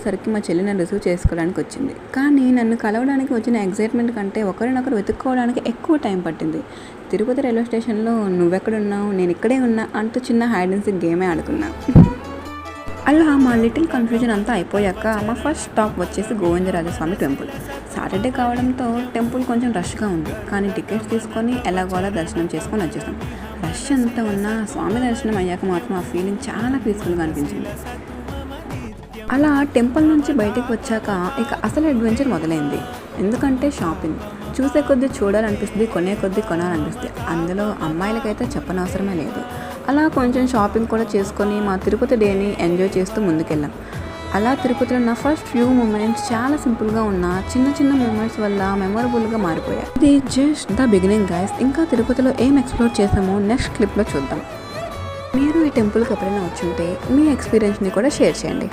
వచ్చేసరికి మా చెల్లి నన్ను రిసీవ్ చేసుకోవడానికి వచ్చింది. కానీ నన్ను కలవడానికి వచ్చిన ఎగ్జైట్మెంట్ కంటే ఒకరినొకరు వెతుక్కోవడానికి ఎక్కువ టైం పట్టింది. తిరుపతి రైల్వే స్టేషన్లో నువ్వెక్కడున్నావు, నేను ఇక్కడే ఉన్నా అంటూ చిన్న హైడ్ అండ్ సీక్ గేమే ఆడుకున్నా. అలా మా లిటిల్ కన్ఫ్యూజన్ అంతా అయిపోయాక మా ఫస్ట్ స్టాప్ వచ్చేసి గోవిందరాజస్వామి టెంపుల్. సాటర్డే కావడంతో టెంపుల్ కొంచెం రష్గా ఉంది, కానీ టికెట్స్ తీసుకొని ఎలాగోలా దర్శనం చేసుకొని వచ్చేసాం. రష్ అంతా ఉన్నా స్వామి దర్శనం అయ్యాక మాత్రం ఆ ఫీలింగ్ చాలా పీస్ఫుల్గా అనిపించింది. అలా టెంపుల్ నుంచి బయటకు వచ్చాక ఇక అసలు అడ్వెంచర్ మొదలైంది. ఎందుకంటే షాపింగ్ చూసే కొద్దీ చూడాలనిపిస్తుంది, కొనే కొద్దీ కొనాలనిపిస్తుంది. అందులో అమ్మాయిలకైతే చెప్పనవసరమే లేదు. అలా కొంచెం షాపింగ్ కూడా చేసుకొని మా తిరుపతి డేని ఎంజాయ్ చేస్తూ ముందుకెళ్ళాం. అలా తిరుపతిలో నా ఫస్ట్ ఫ్యూ మూమెంట్స్ చాలా సింపుల్గా ఉన్న చిన్న చిన్న మూమెంట్స్ వల్ల మెమొరబుల్గా మారిపోయాయి. ఇది జస్ట్ ద బిగినింగ్ గైస్. ఇంకా తిరుపతిలో ఏం ఎక్స్ప్లోర్ చేసామో నెక్స్ట్ క్లిప్లో చూద్దాం. మీరు ఈ టెంపుల్కి ఎప్పుడైనా వచ్చుంటే మీ ఎక్స్పీరియన్స్ని కూడా షేర్ చేయండి.